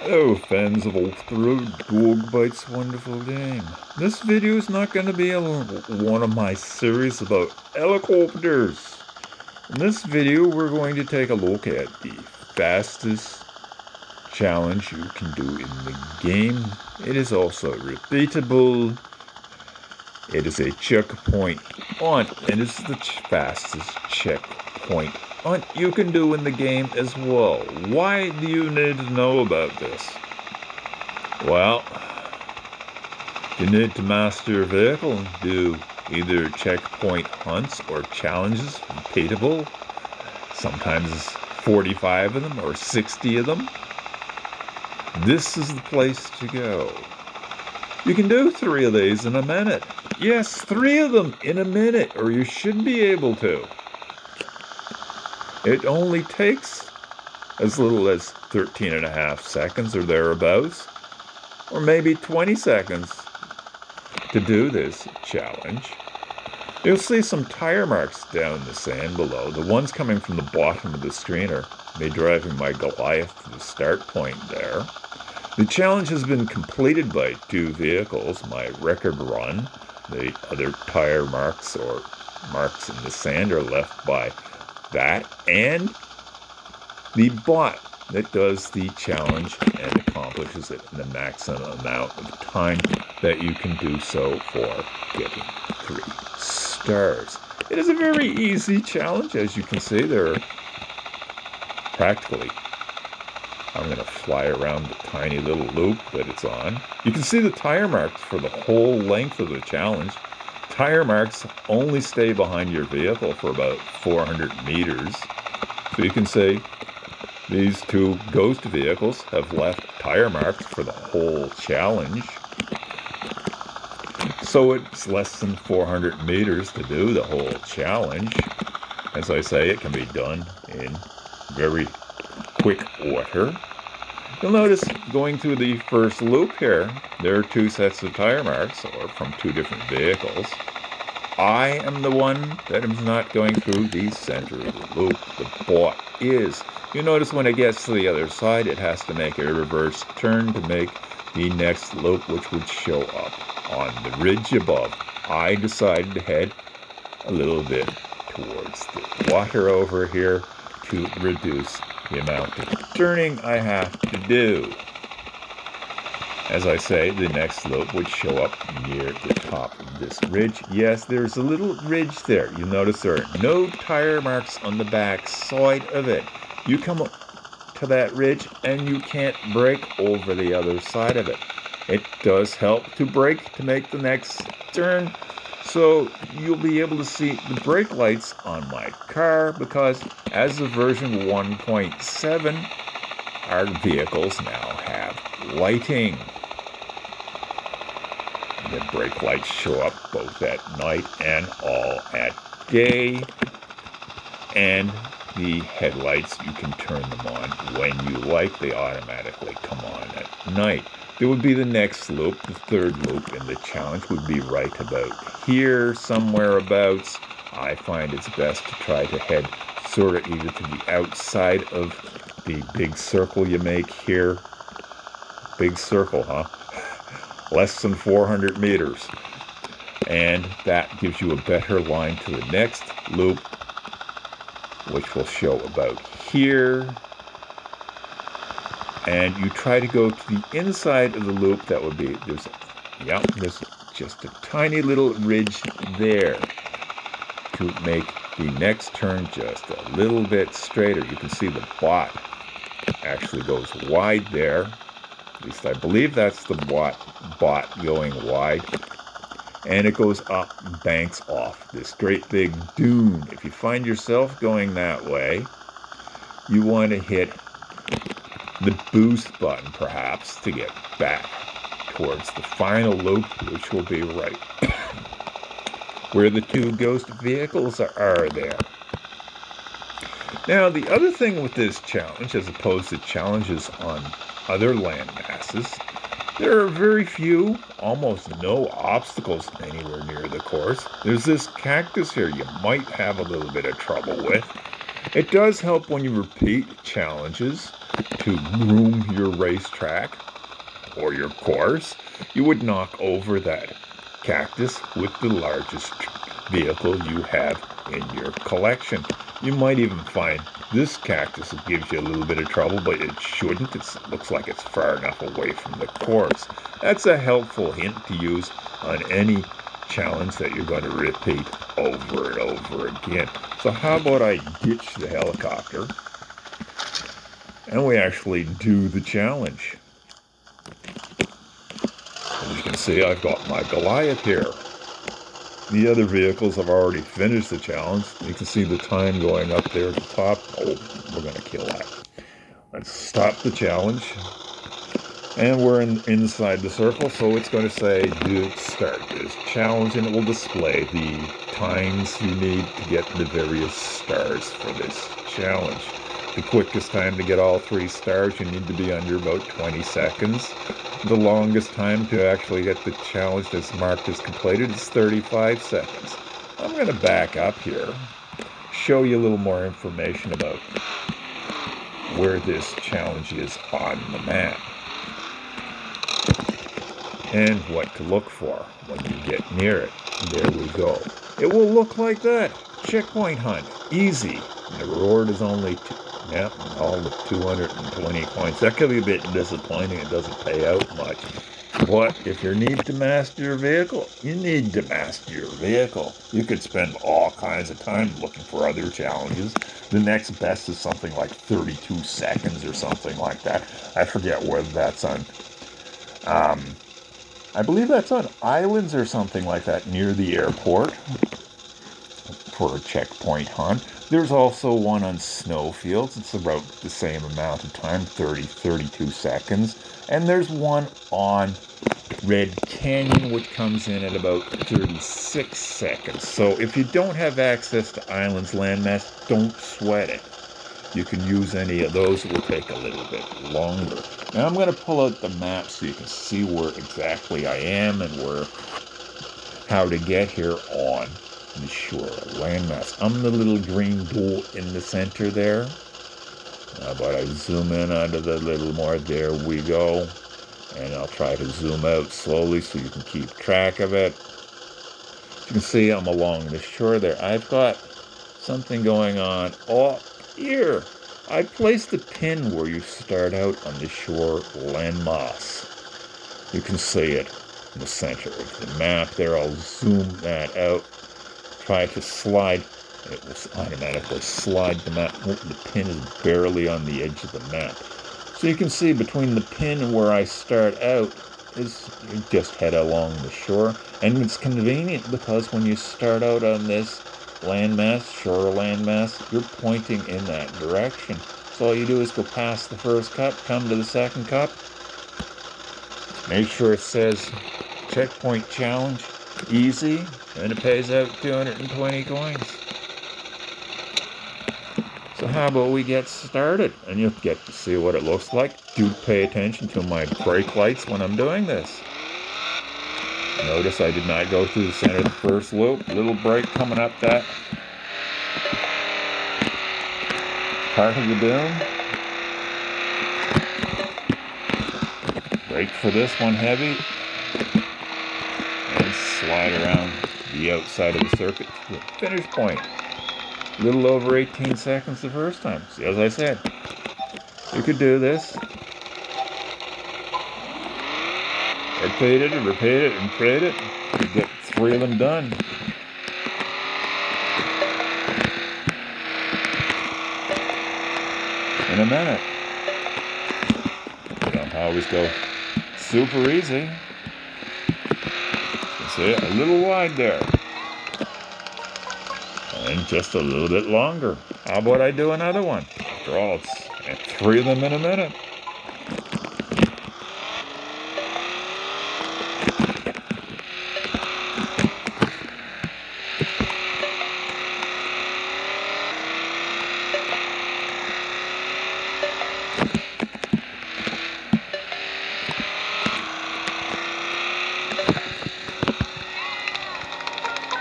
Hello fans of off-the-road dog bites wonderful game. This video is not going to be one of my series about helicopters. In this video we're going to take a look at the fastest challenge you can do in the game. It is also repeatable. It is a checkpoint hunt, and it's the fastest checkpoint hunt you can do in the game as well. Why do you need to know about this? Well, you need to master your vehicle and do either checkpoint hunts or challenges, repeatable. Sometimes 45 of them or 60 of them. This is the place to go. You can do 3 of these in a minute. Yes, 3 of them in a minute, or you should be able to. It only takes as little as 13.5 seconds or thereabouts, or maybe 20 seconds to do this challenge. You'll see some tire marks down the sand below. The ones coming from the bottom of the screen are me driving my Goliath to the start point there. The challenge has been completed by 2 vehicles, my record run. The other tire marks or marks in the sand are left by that, and the bot that does the challenge and accomplishes it in the maximum amount of time that you can do so for getting 3 stars. It is a very easy challenge. As you can see, there are practically, I'm going to fly around the tiny little loop that it's on. You can see the tire marks for the whole length of the challenge. Tire marks only stay behind your vehicle for about 400 meters. So you can say these 2 ghost vehicles have left tire marks for the whole challenge. So it's less than 400 meters to do the whole challenge. As I say, it can be done in very quick order. You'll notice going through the first loop here, there are 2 sets of tire marks, or from 2 different vehicles. I am the one that is not going through the center of the loop. The bot is. You notice when it gets to the other side, it has to make a reverse turn to make the next loop, which would show up on the ridge above. I decided to head a little bit towards the water over here to reduce the amount of turning I have to do. As I say, the next loop would show up near the top of this ridge. Yes, there's a little ridge there. You'll notice there are no tire marks on the back side of it. You come up to that ridge and you can't brake over the other side of it. It does help to brake to make the next turn. So you'll be able to see the brake lights on my car, because as of version 1.7, our vehicles now have lighting. The brake lights show up both at night and all at day. And the headlights, you can turn them on when you like. They automatically come on at night. There would be the next loop, the 3rd loop in the challenge would be right about here, somewhere abouts. I find it's best to try to head sort of either to the outside of the big circle you make here. Big circle, huh? Less than 400 meters. And that gives you a better line to the next loop, which will show about here. And you try to go to the inside of the loop. That would be, there's just a tiny little ridge there to make the next turn just a little bit straighter. You can see the bot actually goes wide there. At least I believe that's the bot going wide. And it goes up and banks off this great big dune. If you find yourself going that way, you want to hit the boost button perhaps to get back towards the final loop, which will be right where the 2 ghost vehicles are there. Now, the other thing with this challenge, as opposed to challenges on other land masses, there are very few, almost no obstacles anywhere near the course. There's this cactus here you might have a little bit of trouble with. It does help when you repeat challenges to groom your racetrack or your course. You would knock over that cactus with the largest vehicle you have in your collection. You might even find this cactus gives you a little bit of trouble, but it shouldn't. It looks like it's far enough away from the course. That's a helpful hint to use on any challenge that you're going to repeat over and over again. So how about I ditch the helicopter and we actually do the challenge. As you can see, I've got my Goliath here. The other vehicles have already finished the challenge. You can see the time going up there at the top. Oh, we're going to kill that. Let's stop the challenge. And we're inside the circle, so it's going to say, do start this challenge, and it will display the times you need to get the various stars for this challenge. The quickest time to get all 3 stars, you need to be under about 20 seconds. The longest time to actually get the challenge that's marked as completed is 35 seconds. I'm going to back up here, show you a little more information about where this challenge is on the map and what to look for when you get near it. There we go. It will look like that. Checkpoint hunt. Easy. The reward is only all the 220 coins. That could be a bit disappointing. It doesn't pay out much. But if you need to master your vehicle, you need to master your vehicle. You could spend all kinds of time looking for other challenges. The next best is something like 32 seconds or something like that. I forget whether that's on... I believe that's on islands or something like that near the airport for a checkpoint hunt. There's also one on snowfields. It's about the same amount of time, 32 seconds. And there's one on Red Canyon, which comes in at about 36 seconds. So if you don't have access to islands landmass, don't sweat it. You can use any of those. It will take a little bit longer. Now I'm going to pull out the map so you can see where exactly I am and how to get here on the Shore Landmass. I'm the little green bull in the center there. How about I zoom in onto the little more? There we go. And I'll try to zoom out slowly so you can keep track of it. You can see I'm along the shore there. I've got something going on here. I placed a pin where you start out on the Shore Landmass. You can see it in the center of the map there. I'll zoom that out. Try to slide. It will automatically slide the map. The pin is barely on the edge of the map. So you can see between the pin and where I start out is you just head along the shore. And it's convenient because when you start out on this landmass, Shore Landmass, you're pointing in that direction. So all you do is go past the first cup, come to the second cup, make sure it says checkpoint challenge, easy, and it pays out 220 coins. So how about we get started, and you'll get to see what it looks like. Do pay attention to my brake lights when I'm doing this. Notice I did not go through the center of the first loop. Little brake coming up that part of the dune. Brake for this one heavy. And slide around the outside of the circuit to the finish point. A little over 18 seconds the first time. See, as I said, you could do this. Repeat it, and repeat it, and repeat it. You get 3 of them done. In a minute. You don't always go super easy. You see it? A little wide there. And just a little bit longer. How about I do another one? After all, it's 3 of them in a minute.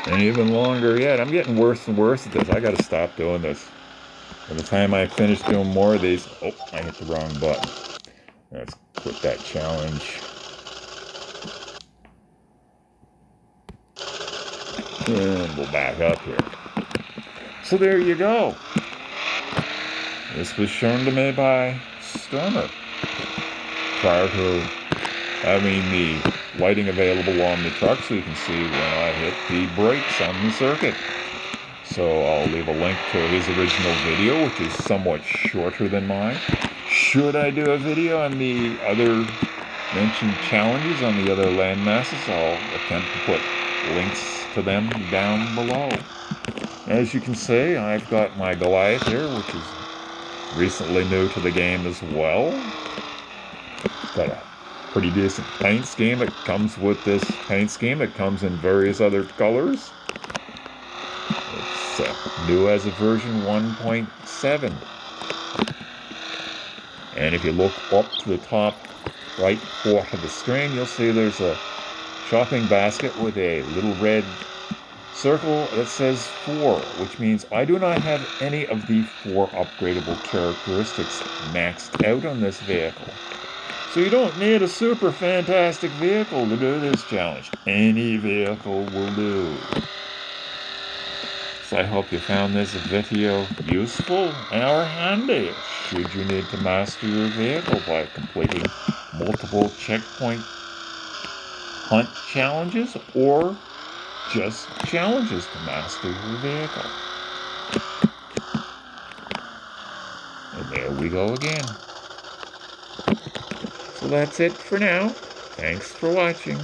And even longer yet. I'm getting worse and worse at this. I got to stop doing this. By the time I finish doing more of these, oh, I hit the wrong button. Let's quit that challenge. And we'll back up here. So there you go. This was shown to me by STØRMER prior to having the lighting available on the truck so you can see when I hit the brakes on the circuit. So I'll leave a link to his original video, which is somewhat shorter than mine. Should I do a video on the other mentioned challenges on the other landmasses, I'll attempt to put links to them down below. As you can see, I've got my Goliath here, which is recently new to the game as well. It's got a pretty decent paint scheme. It comes with this paint scheme. It comes in various other colors. It's new as a version 1.7. And if you look up to the top right quarter of the screen, you'll see there's a shopping basket with a little red circle that says 4, which means I do not have any of the 4 upgradable characteristics maxed out on this vehicle. So you don't need a super fantastic vehicle to do this challenge. Any vehicle will do. So I hope you found this video useful or handy should you need to master your vehicle by completing multiple checkpoint hunt challenges or just challenges to master your vehicle. And there we go again. So that's it for now. Thanks for watching.